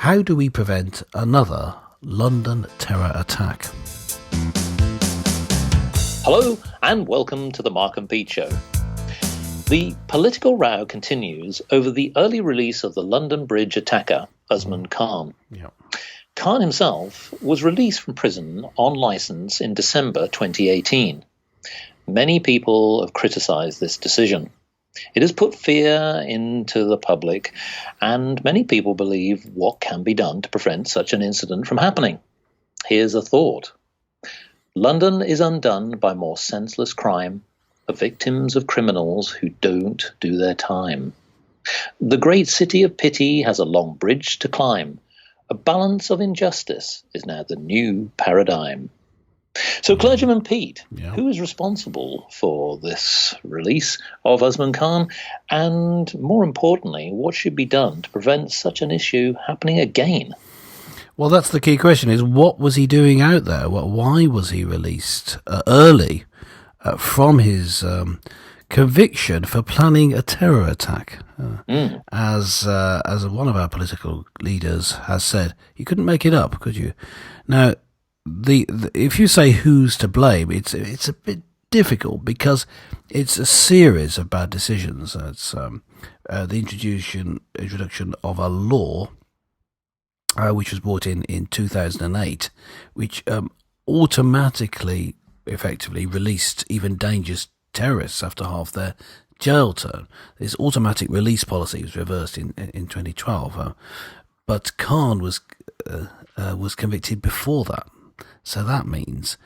How do we prevent another London terror attack? Hello and welcome to the Mark and Pete Show. The political row continues over the early release of the London Bridge attacker, Usman Khan. Yep. Khan himself was released from prison on licence in December 2018. Many people have criticised this decision. It has put fear into the public, and many people believe what can be done to prevent such an incident from happening. Here's a thought. London is undone by more senseless crime, the victims of criminals who don't do their time. The great city of pity has a long bridge to climb. A balance of injustice is now the new paradigm. So, Clergyman Pete, who is responsible for this release of Usman Khan? And more importantly, what should be done to prevent such an issue happening again? Well, that's the key question, is what was he doing out there? Why was he released early from his conviction for planning a terror attack? As one of our political leaders has said, you couldn't make it up, could you? Now, if you say who's to blame, it's a bit difficult because it's a series of bad decisions. It's the introduction of a law which was brought in 2008, which automatically, effectively released even dangerous terrorists after half their jail term. This automatic release policy was reversed in 2012, but Khan was convicted before that. So that means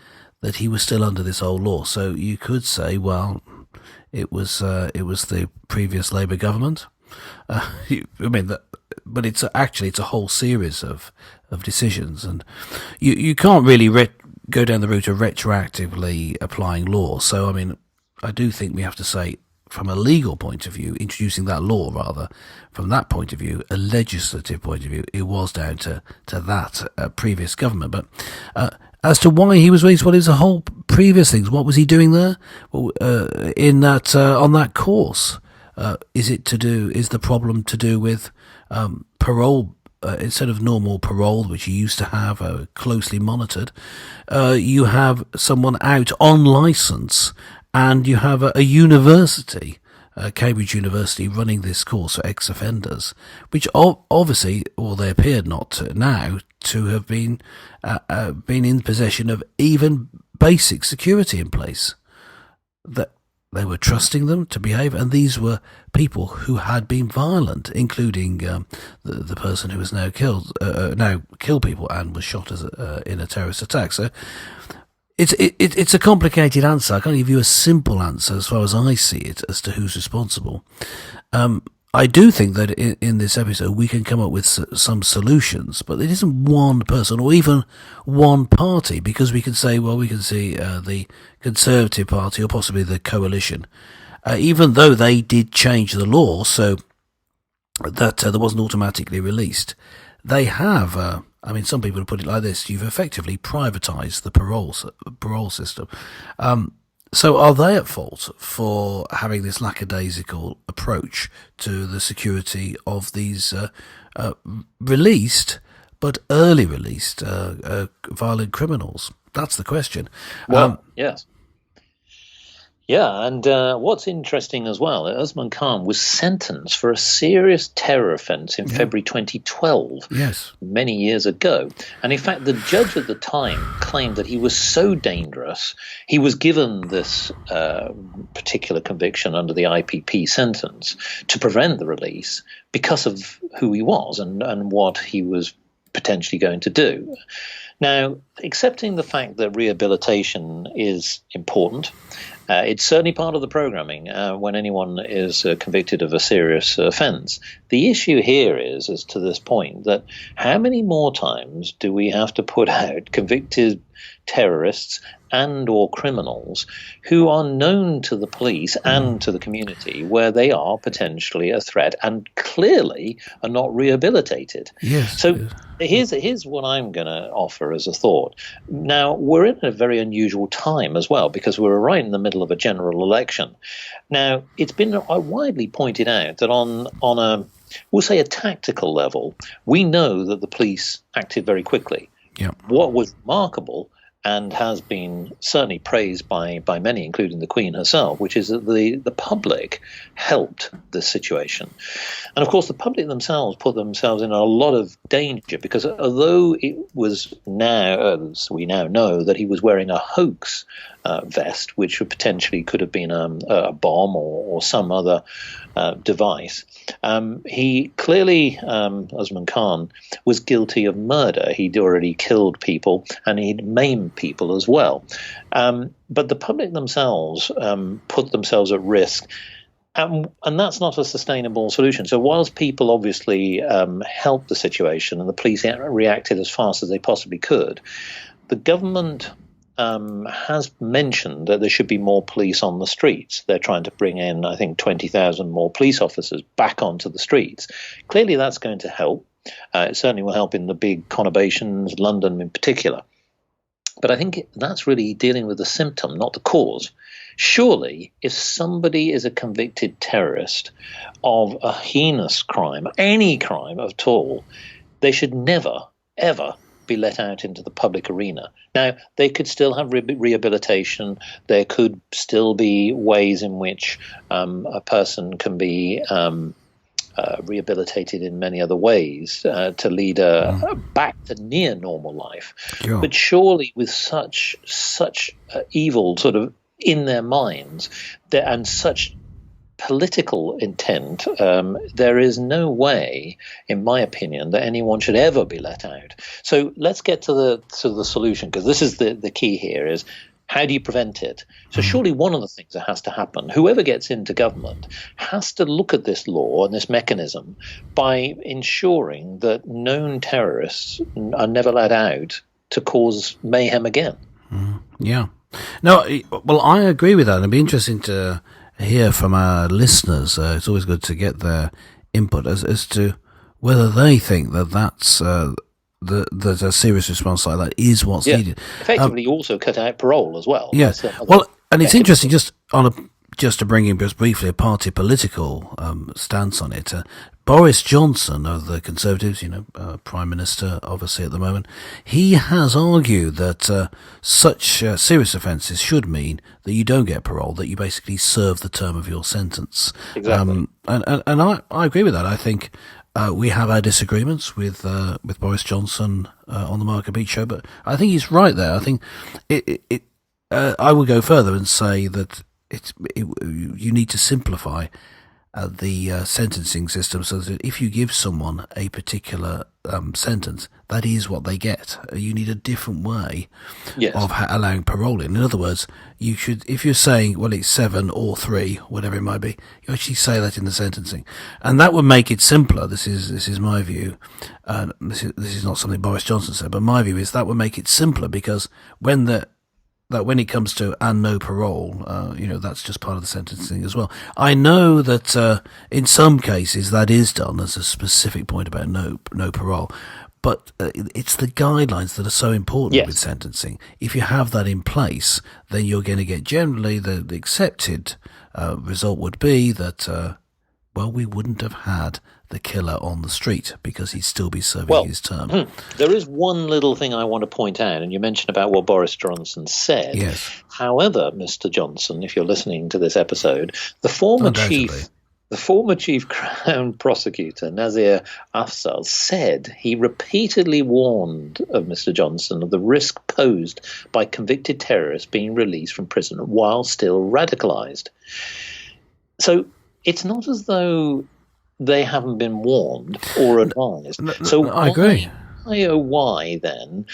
that he was still under this old law. So you could say, well, it was the previous Labour government. But it's a whole series of decisions, and you can't really go down the route of retroactively applying law. So I do think we have to say, from a legal point of view, introducing that law, rather, from that point of view, a legislative point of view, it was down to that previous government. But as to why he was released, well, there's a whole previous things. What was he doing there? Well, in that on that course, is the problem to do with parole? Instead of normal parole, which you used to have closely monitored, you have someone out on licence. And you have a university, Cambridge University, running this course for ex-offenders, which obviously, or they appeared not now to have been in possession of even basic security in place. That they were trusting them to behave, and these were people who had been violent, including the person who was now killed people and was shot in a terrorist attack. So. It's a complicated answer. I can't give you a simple answer as far as I see it as to who's responsible. I do think that in this episode we can come up with some solutions, but it isn't one person or even one party, because we can say, well, we can see the Conservative Party or possibly the coalition, even though they did change the law so that there wasn't automatically released. They have... some people put it like this: you've effectively privatised the parole system. So are they at fault for having this lackadaisical approach to the security of these early released violent criminals? That's the question. Well, yes. Yeah, and what's interesting as well, Usman Khan was sentenced for a serious terror offence in February 2012, many years ago. And in fact, the judge at the time claimed that he was so dangerous, he was given this particular conviction under the IPP sentence to prevent the release because of who he was and what he was potentially going to do. Now, accepting the fact that rehabilitation is important, it's certainly part of the programming when anyone is convicted of a serious offence. The issue here is, as to this point, that how many more times do we have to put out convicted terrorists and or criminals who are known to the police and to the community, where they are potentially a threat and clearly are not rehabilitated? Here's what I'm going to offer as a thought. Now, we're in a very unusual time as well, because we're right in the middle of a general election. Now, it's been widely pointed out that on we'll say a tactical level, we know that the police acted very quickly. Yeah. What was remarkable and has been certainly praised by many, including the Queen herself, which is that the public helped this situation. And of course, the public themselves put themselves in a lot of danger, because although it was now, as we now know, that he was wearing a hoax vest, which potentially could have been a bomb or some other device, he clearly, Usman Khan, was guilty of murder. He'd already killed people and he'd maimed people as well. But the public themselves put themselves at risk. And that's not a sustainable solution. So whilst people obviously helped the situation and the police reacted as fast as they possibly could, the government has mentioned that there should be more police on the streets. They're trying to bring in, I think, 20,000 more police officers back onto the streets. Clearly that's going to help. It certainly will help in the big conurbations, London in particular. But I think that's really dealing with the symptom, not the cause. Surely, if somebody is a convicted terrorist of a heinous crime, any crime at all, they should never, ever be let out into the public arena. Now, they could still have rehabilitation. There could still be ways in which a person can be rehabilitated in many other ways to lead back to near normal life. Yeah. But surely with such evil sort of in their minds and such political intent, there is no way, in my opinion, that anyone should ever be let out. So let's get to the solution, because this is the key here, is how do you prevent it? So surely one of the things that has to happen, whoever gets into government has to look at this law and this mechanism by ensuring that known terrorists are never let out to cause mayhem again. Yeah. No, well, I agree with that. It'd be interesting to hear from our listeners. It's always good to get their input as to whether they think that that's that a serious response like that is what's needed. Effectively, you also cut out parole as well. Yeah. Well, and it's interesting, just to bring in just briefly a party political stance on it. Boris Johnson of the Conservatives, Prime Minister, obviously at the moment, he has argued that such serious offences should mean that you don't get parole, that you basically serve the term of your sentence. Exactly. And I agree with that. I think we have our disagreements with Boris Johnson on the Mark and Beach show, but I think he's right there. I think I would go further and say that you need to simplify the sentencing system so that if you give someone a particular sentence, that is what they get. You need a different way of allowing parole in. In other words, you should, if you're saying, well, it's 7 or 3, whatever it might be, you actually say that in the sentencing, and that would make it simpler. This is my view. This is not something Boris Johnson said, but my view is that would make it simpler, because when it comes to and no parole, that's just part of the sentencing as well. I know that in some cases that is done as a specific point about no parole, but it's the guidelines that are so important with sentencing. If you have that in place, then you're going to get generally the accepted result would be that we wouldn't have had the killer on the street because he'd still be serving his term. There is one little thing I want to point out, and you mentioned about what Boris Johnson said. Yes. However, Mr. Johnson, if you're listening to this episode, the former chief Crown Prosecutor, Nazir Afzal, said he repeatedly warned of Mr. Johnson of the risk posed by convicted terrorists being released from prison while still radicalised. So it's not as though they haven't been warned or advised. So I agree. Why then,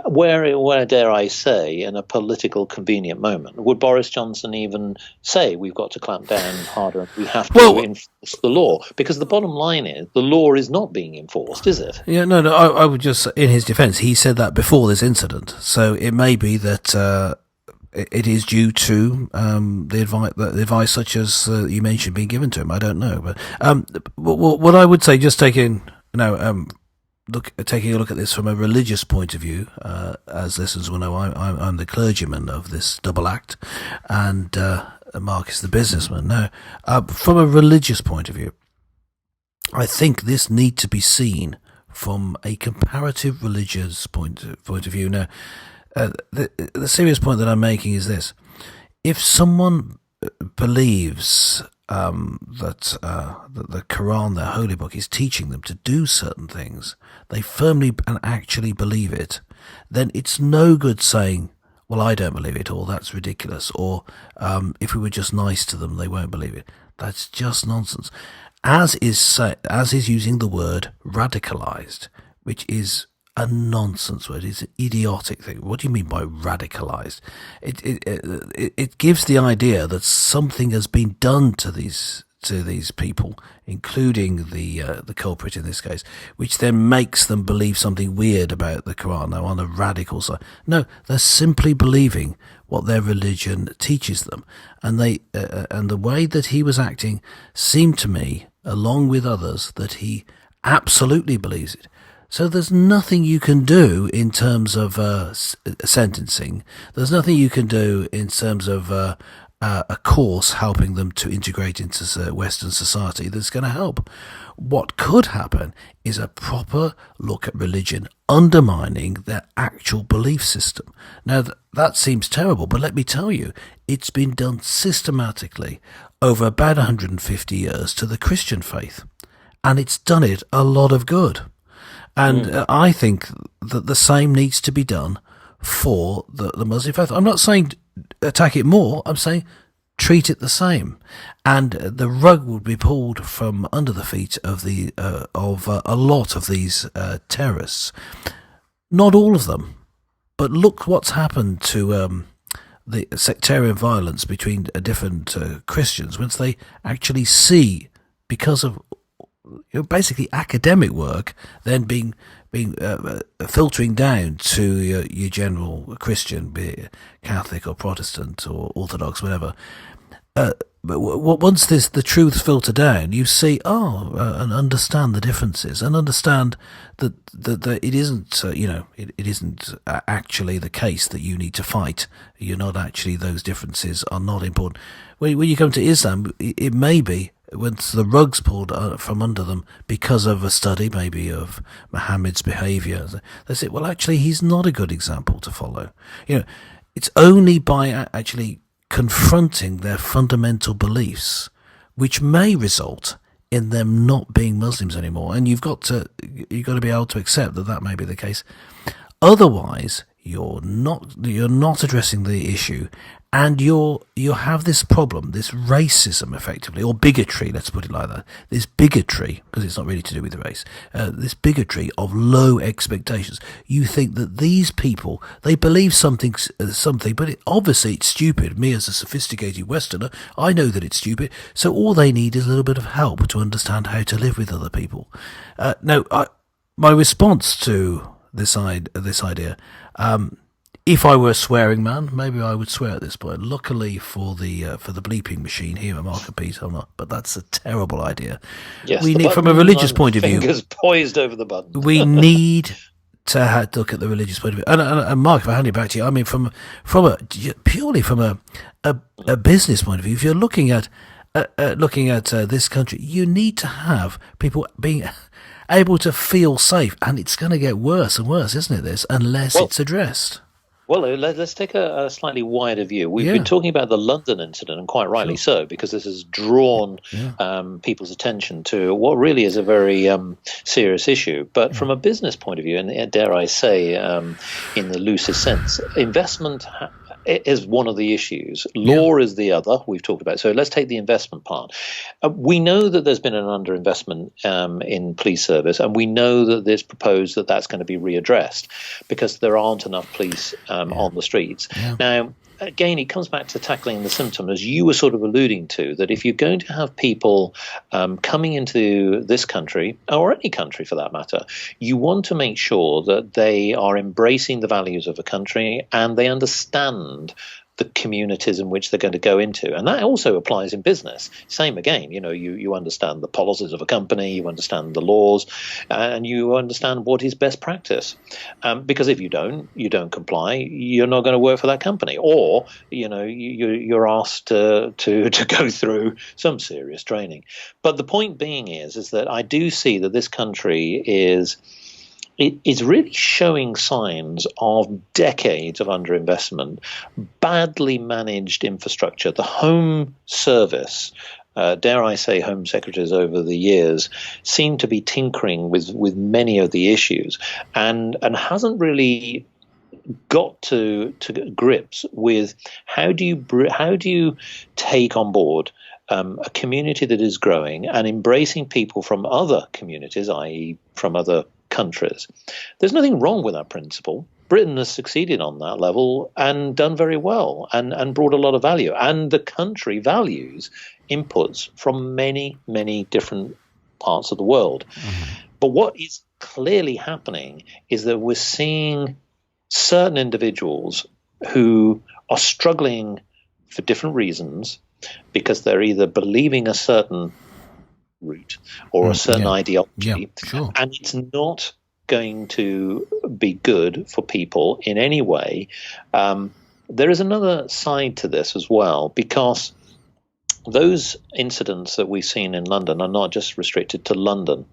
where dare I say, in a political convenient moment, would Boris Johnson even say we've got to clamp down harder, we have to enforce the law? Because the bottom line is the law is not being enforced, is it? Yeah, no, I would just, in his defence, he said that before this incident. So it may be that it is due to the advice such as you mentioned being given to him. I don't know, but what I would say, just taking a look at this from a religious point of view, as listeners will know, I'm the clergyman of this double act, and Mark is the businessman. Now, from a religious point of view, I think this need to be seen from a comparative religious point of view. Now, the serious point that I'm making is this: if someone believes that the Quran, their holy book, is teaching them to do certain things, they firmly and actually believe it, then it's no good saying, well, I don't believe it, or that's ridiculous, or if we were just nice to them, they won't believe it. That's just nonsense. As is using the word radicalized, which is a nonsense word. It's an idiotic thing. What do you mean by radicalized? It gives the idea that something has been done to these people, including the culprit in this case, which then makes them believe something weird about the Quran. Now, on the radical side, no, they're simply believing what their religion teaches them, and the way that he was acting seemed to me, along with others, that he absolutely believes it. So there's nothing you can do in terms of sentencing. There's nothing you can do in terms of a course helping them to integrate into Western society that's going to help. What could happen is a proper look at religion undermining their actual belief system. Now, that seems terrible, but let me tell you, it's been done systematically over about 150 years to the Christian faith, and it's done it a lot of good. And I think that the same needs to be done for the Muslim faith. I'm not saying attack it more. I'm saying treat it the same. And the rug would be pulled from under the feet of a lot of these terrorists. Not all of them. But look what's happened to the sectarian violence between different Christians once they actually see, because of basically academic work, then being filtering down to your general Christian, be it Catholic or Protestant or Orthodox, whatever. But once the truths filter down, you see, and understand the differences, and understand that it isn't, it isn't actually the case that you need to fight. You're not actually; those differences are not important. When you come to Islam, it may be, once the rug's pulled from under them because of a study maybe of Muhammad's behaviour, they say, well, actually, he's not a good example to follow. It's only by actually confronting their fundamental beliefs which may result in them not being Muslims anymore. And you've got to be able to accept that may be the case. Otherwise, you're not addressing the issue, and you have this problem, this racism, effectively, or bigotry. Let's put it like that. This bigotry, because it's not really to do with the race. This bigotry of low expectations. You think that these people, they believe something, but obviously it's stupid. Me as a sophisticated Westerner, I know that it's stupid. So all they need is a little bit of help to understand how to live with other people. My response to this idea. If I were a swearing man, maybe I would swear at this point. Luckily for the bleeping machine here at Market Peace, I'm not. But that's a terrible idea. Yes, we need, from a religious point of view, fingers poised over the button. we need to look at the religious point of view. And Mark, if I hand it back to you, I mean, purely from a business point of view, if you're looking at this country, you need to have people being able to feel safe, and it's going to get worse and worse, isn't it? Unless it's addressed. Well, let's take a slightly wider view. We've been talking about the London incident, and quite rightly so, because this has drawn people's attention to what really is a very serious issue. But from a business point of view, and dare I say, in the loosest sense, investment is one of the issues. Law is the other, we've talked about. So let's take the investment part. We know that there's been an underinvestment in police service, and we know that it's proposed that that's going to be readdressed because there aren't enough police on the streets. Yeah. Now, again, it comes back to tackling the symptom, as you were sort of alluding to, that if you're going to have people coming into this country, or any country for that matter, you want to make sure that they are embracing the values of the country and they understand the communities in which they're going to go into. And that also applies in business. Same again, you understand the policies of a company, you understand the laws, and you understand what is best practice. Because if you don't comply, you're not going to work for that company, or you're asked to go through some serious training. But the point being is that I do see that this country is really showing signs of decades of underinvestment, badly managed infrastructure. The Home Service, dare I say Home Secretaries over the years, seem to be tinkering with many of the issues and hasn't really got to grips with how do you take on board a community that is growing and embracing people from other communities, i.e. from other countries. There's nothing wrong with that principle. Britain has succeeded on that level and done very well and brought a lot of value. And the country values inputs from many, many different parts of the world. Mm-hmm. But what is clearly happening is that we're seeing certain individuals who are struggling for different reasons because they're either believing a certain route or a certain ideology, sure. And it's not going to be good for people in any way. There is another side to this as well, because those incidents that we've seen in London are not just restricted to London.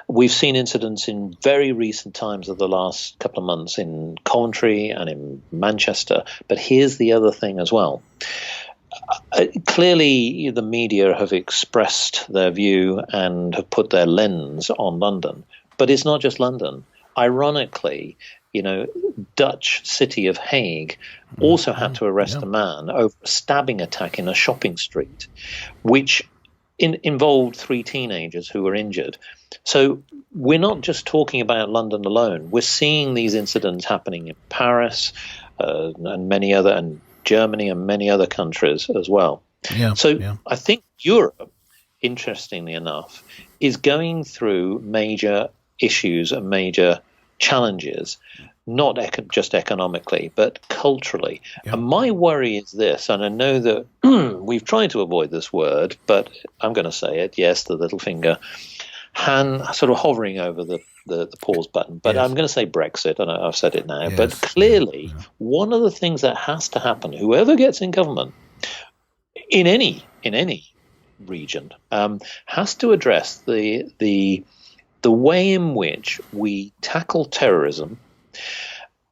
We've seen incidents in very recent times of the last couple of months in Coventry and in Manchester. But here's the other thing as well. Clearly, the media have expressed their view and have put their lens on London. But it's not just London. Ironically, Dutch city of Hague also had to arrest a man over a stabbing attack in a shopping street, which involved 3 teenagers who were injured. So we're not just talking about London alone. We're seeing these incidents happening in Paris and Germany and many other countries as well. I think Europe, interestingly enough, is going through major issues and major challenges, not just economically, but culturally. And my worry is this, and I know that we've tried to avoid this word, but I'm going to say it, yes, the little finger, sort of hovering over the pause button. But I'm going to say Brexit, and I've said it now. But clearly, one of the things that has to happen, whoever gets in government, in any region, has to address the way in which we tackle terrorism.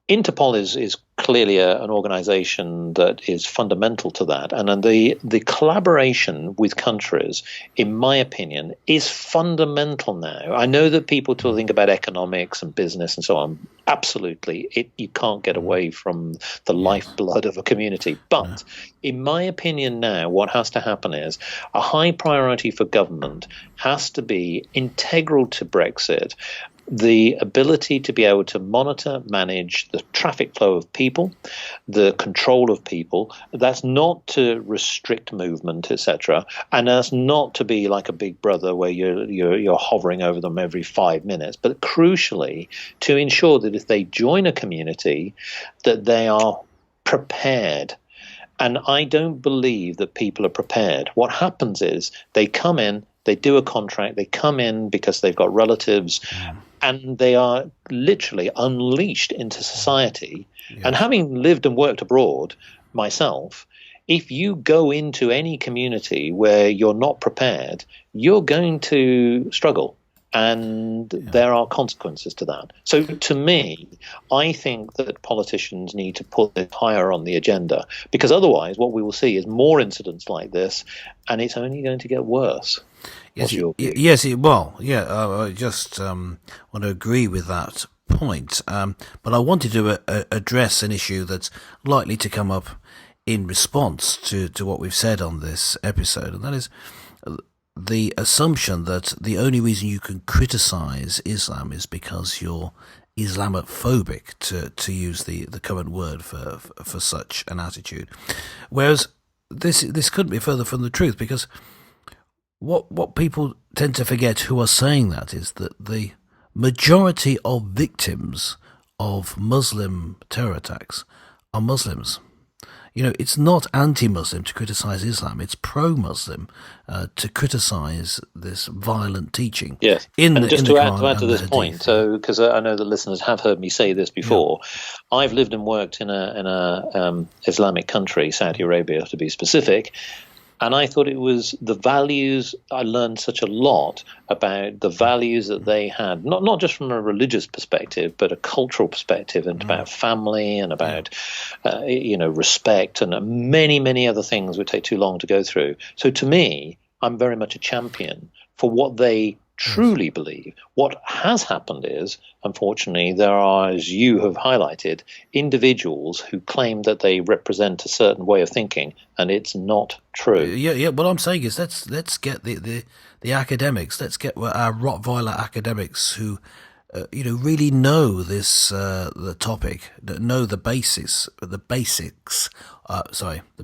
Interpol is clearly an organization that is fundamental to that. And the collaboration with countries, in my opinion, is fundamental now. I know that people think about economics and business and so on. Absolutely. You can't get away from the lifeblood of a community. But in my opinion now, what has to happen is a high priority for government has to be integral to Brexit, the ability to be able to monitor, manage the traffic flow of people, the control of people. That's not to restrict movement, etc., and that's not to be like a big brother where you're hovering over them every 5 minutes. But crucially, to ensure that if they join a community, that they are prepared. And I don't believe that people are prepared. What happens is they come in, they do a contract, they come in because they've got relatives, and they are literally unleashed into society. And having lived and worked abroad myself, if you go into any community where you're not prepared, you're going to struggle. And there are consequences to that. So to me, I think that politicians need to put it higher on the agenda, because otherwise what we will see is more incidents like this, and it's only going to get worse. I just want to agree with that point. But I wanted to address an issue that's likely to come up in response to what we've said on this episode, and that is the assumption that the only reason you can criticize Islam is because you're Islamophobic, to use the current word for such an attitude. Whereas this couldn't be further from the truth, because what people tend to forget who are saying that is that the majority of victims of Muslim terror attacks are Muslims. it's not anti-Muslim to criticize Islam. It's pro-Muslim to criticize this violent teaching. Yes, in and the just in the to add Quran to and the this Hadith. point, so because I know that listeners have heard me say this before, I've lived and worked in a Islamic country, Saudi Arabia to be specific. And I thought it was the values. I learned such a lot about the values that they had, not just from a religious perspective, but a cultural perspective, and about family and about, respect and many, many other things would take too long to go through. So to me, I'm very much a champion for what they truly believe. What has happened is, unfortunately, there are, as you have highlighted, individuals who claim that they represent a certain way of thinking, and it's not true. Yeah. What I'm saying is, let's get the academics. Let's get our Rottweiler academics who, really know this the topic, know the basics. The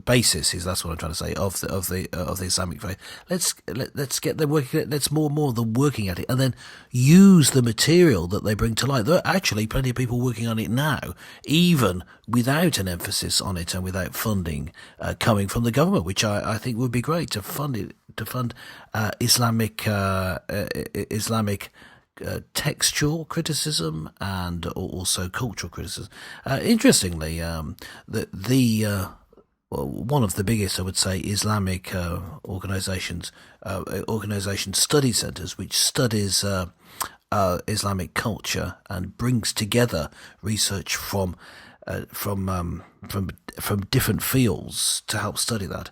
basis is, that's what I'm trying to say, of the Islamic faith. Let's get them working. Let's more of them working at it, and then use the material that they bring to light. There are actually plenty of people working on it now, even without an emphasis on it and without funding coming from the government, which I think would be great to fund it, to fund Islamic textual criticism and also cultural criticism. Interestingly, one of the biggest, I would say, Islamic organizations study centers, which studies Islamic culture and brings together research from different fields to help study that,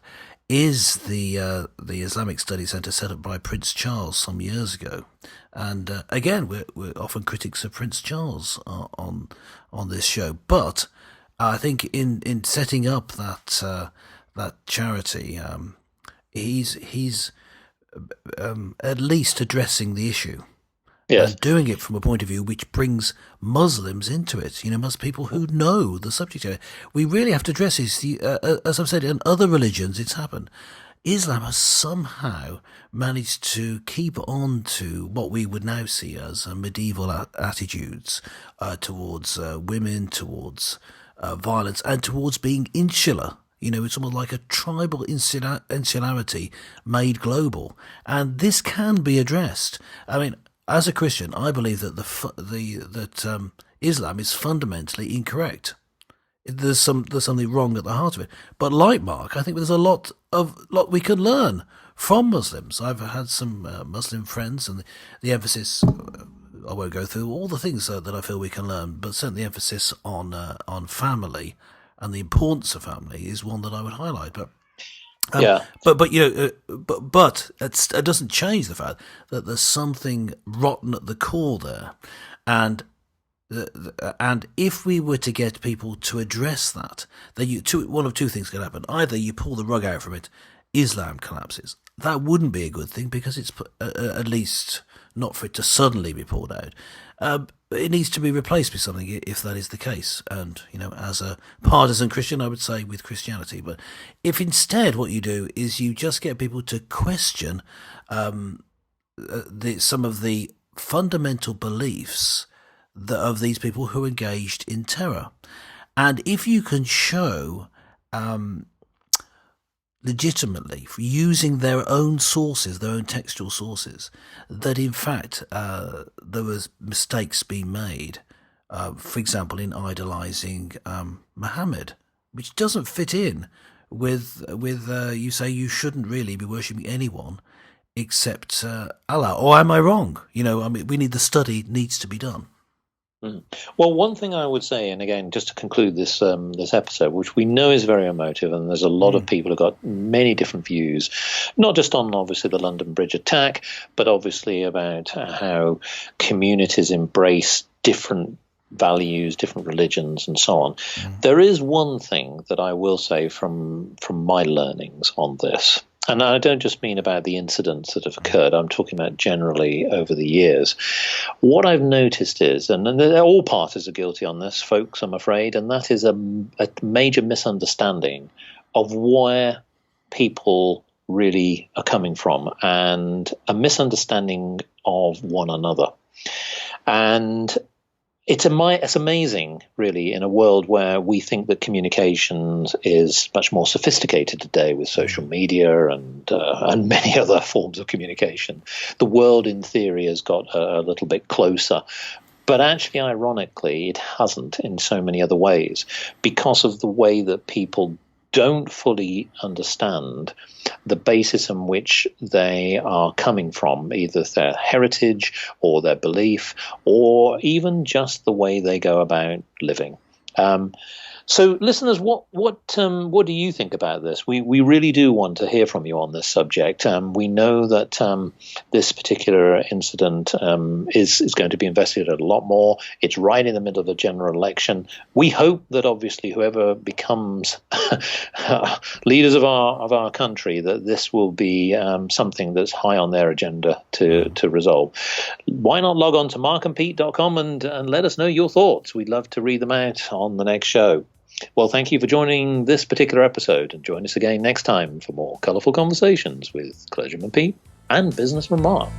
is the Islamic Study Centre set up by Prince Charles some years ago. And again, we're often critics of Prince Charles on this show, but I think in setting up that charity, he's at least addressing the issue. Yes. And doing it from a point of view which brings Muslims into it, Muslim people who know the subject area. We really have to address this. As I've said, in other religions it's happened. Islam has somehow managed to keep on to what we would now see as medieval attitudes towards women, towards violence, and towards being insular. It's almost like a tribal insularity made global. And this can be addressed. I mean, as a Christian, I believe that Islam is fundamentally incorrect. There's something wrong at the heart of it. But like Mark, I think there's a lot we can learn from Muslims. I've had some Muslim friends, and the emphasis, I won't go through all the things that I feel we can learn, but certainly the emphasis on family and the importance of family is one that I would highlight. But But it doesn't change the fact that there's something rotten at the core there, and if we were to get people to address that, then one of two things could happen. Either you pull the rug out from it, Islam collapses. That wouldn't be a good thing, because it's at least not for it to suddenly be pulled out. It needs to be replaced with something if that is the case. And, as a partisan Christian, I would say with Christianity. But if instead what you do is you just get people to question some of the fundamental beliefs of these people who are engaged in terror. And if you can show legitimately, using their own sources, their own textual sources, that in fact there was mistakes being made, for example, in idolizing Muhammad, which doesn't fit in with you say you shouldn't really be worshipping anyone except Allah. Or am I wrong? The study needs to be done. Well, one thing I would say, and again, just to conclude this episode, which we know is very emotive, and there's a lot of people who've got many different views, not just on obviously the London Bridge attack, but obviously about how communities embrace different values, different religions, and so on. There is one thing that I will say from my learnings on this. And I don't just mean about the incidents that have occurred. I'm talking about generally over the years. What I've noticed is, and all parties are guilty on this, folks, I'm afraid, and that is a major misunderstanding of where people really are coming from, and a misunderstanding of one another. And it's amazing, really, in a world where we think that communications is much more sophisticated today with social media and many other forms of communication. The world, in theory, has got a little bit closer. But actually, ironically, it hasn't in so many other ways because of the way that people don't fully understand the basis on which they are coming from, either their heritage or their belief, or even just the way they go about living. So, listeners, what do you think about this? We really do want to hear from you on this subject. We know that this particular incident is going to be investigated a lot more. It's right in the middle of a general election. We hope that obviously whoever becomes leaders of our country, that this will be something that's high on their agenda to resolve. Why not log on to markandpete.com and let us know your thoughts? We'd love to read them out on the next show. Well, thank you for joining this particular episode, and join us again next time for more colourful conversations with Clergyman Pete and Businessman Mark.